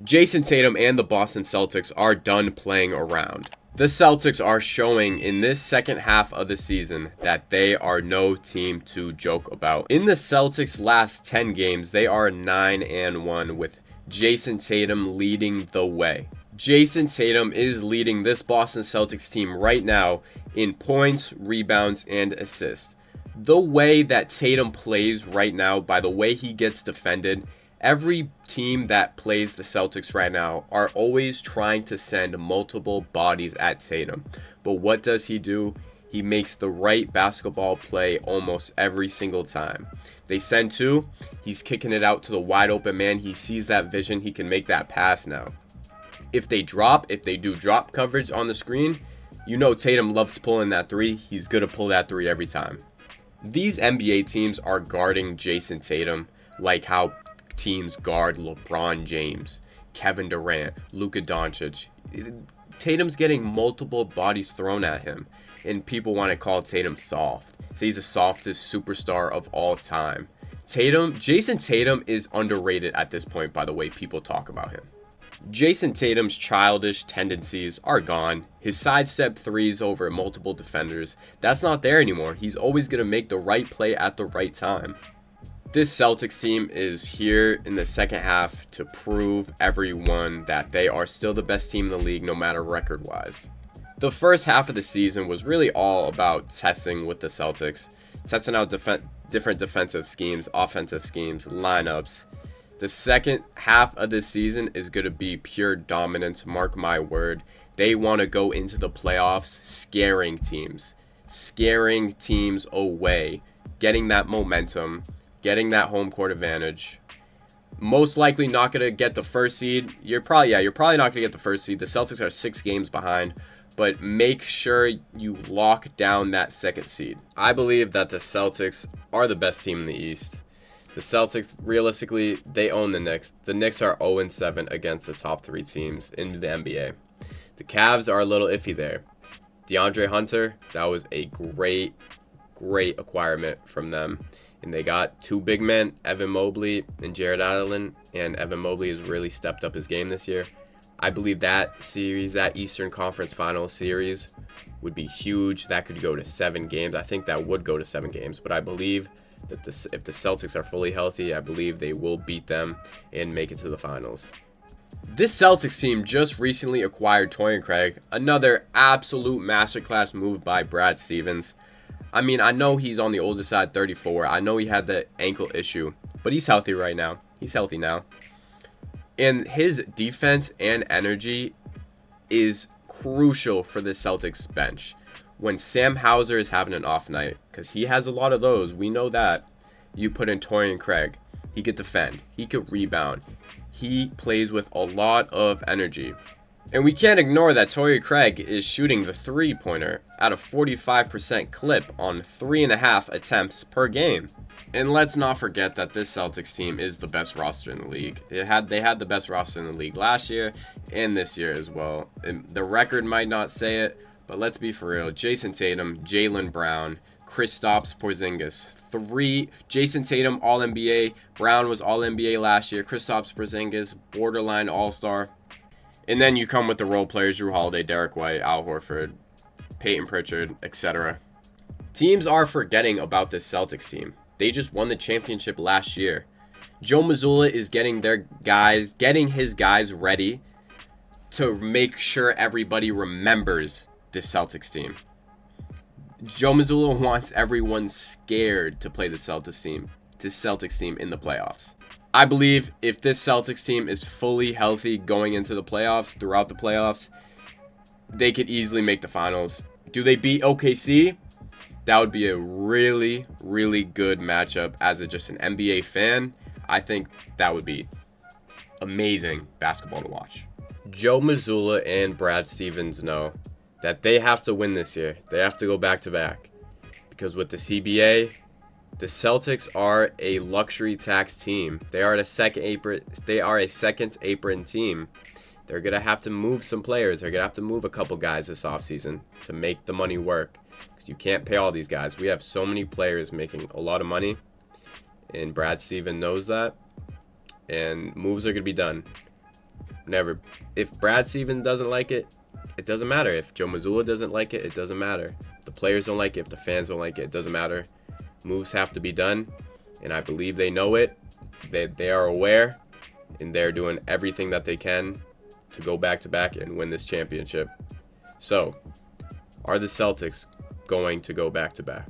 Jason Tatum and the Boston Celtics are done playing around. The Celtics are showing in this second half of the season that they are no team to joke about. In the Celtics' last 10 games, they are 9-1 with Jason Tatum leading the way. Jason Tatum is leading this Boston Celtics team right now in points, rebounds, and assists. The way that Tatum plays right now, by the way he gets defended, every team that plays the Celtics right now are always trying to send multiple bodies at Tatum. But what does he do? He makes the right basketball play almost every single time. They send two, he's kicking it out to the wide open man. He sees that vision, he can make that pass now. If they do drop coverage on the screen, you know Tatum loves pulling that three. He's going to pull that three every time. These NBA teams are guarding Jason Tatum like how teams guard LeBron James, Kevin Durant, Luka Doncic. Tatum's getting multiple bodies thrown at him, and people want to call Tatum soft. So he's the softest superstar of all time. Jason Tatum is underrated at this point by the way people talk about him. Jason Tatum's childish tendencies are gone. His sidestep threes over multiple defenders, that's not there anymore. He's always going to make the right play at the right time. This Celtics team is here in the second half to prove everyone that they are still the best team in the league, no matter record-wise. The first half of the season was really all about testing with the Celtics, testing out different defensive schemes, offensive schemes, lineups. The second half of the season is going to be pure dominance, mark my word. They want to go into the playoffs scaring teams away, getting that momentum, getting that home court advantage. Most likely not going to get the first seed. You're probably not going to get the first seed. The Celtics are 6 games behind, but make sure you lock down that second seed. I believe that the Celtics are the best team in the East. The Celtics, realistically, they own the Knicks. The Knicks are 0-7 against the top 3 teams in the NBA. The Cavs are a little iffy there. DeAndre Hunter, that was a great acquirement from them. And they got 2 big men, Evan Mobley and Jared Allen. And Evan Mobley has really stepped up his game this year. I believe that series, that Eastern Conference Finals series, would be huge. That could go to 7 games. I think that would go to 7 games. But I believe that if the Celtics are fully healthy, I believe they will beat them and make it to the finals. This Celtics team just recently acquired Torrey Craig, another absolute masterclass move by Brad Stevens. I mean, I know he's on the older side, 34. I know he had the ankle issue, but he's healthy right now. He's healthy now. And his defense and energy is crucial for the Celtics bench. When Sam Hauser is having an off night, because he has a lot of those, we know that, you put in Torrey Craig. He could defend. He could rebound. He plays with a lot of energy. And we can't ignore that Torrey Craig is shooting the three-pointer at a 45% clip on 3.5 attempts per game. And let's not forget that this Celtics team is the best roster in the league. They had the best roster in the league last year and this year as well. And the record might not say it, but let's be for real. Jason Tatum, Jaylen Brown, Kristaps Porzingis. Jason Tatum, All-NBA. Brown was All-NBA last year. Kristaps Porzingis, borderline All-Star. And then you come with the role players, Jrue Holiday, Derek White, Al Horford, Peyton Pritchard, etc. Teams are forgetting about this Celtics team. They just won the championship last year. Joe Mazzulla is getting his guys ready to make sure everybody remembers this Celtics team. Joe Mazzulla wants everyone scared to play this Celtics team in the playoffs. I believe if this Celtics team is fully healthy going into the playoffs, throughout the playoffs, they could easily make the finals. Do they beat OKC? That would be a really, really good matchup. As just an NBA fan, I think that would be amazing basketball to watch. Joe Mazzulla and Brad Stevens know that they have to win this year. They have to go back-to-back. Because with the CBA, the Celtics are a luxury tax team. They are a second apron team. They're going to have to move some players. They're going to have to move a couple guys this offseason to make the money work. Because you can't pay all these guys. We have so many players making a lot of money. And Brad Stevens knows that. And moves are going to be done. Never. If Brad Stevens doesn't like it, it doesn't matter. If Joe Mazzulla doesn't like it, it doesn't matter. If the players don't like it, if the fans don't like it, it doesn't matter. Moves have to be done, and I believe they know it. They are aware, and they're doing everything that they can to go back-to-back and win this championship. So, are the Celtics going to go back-to-back?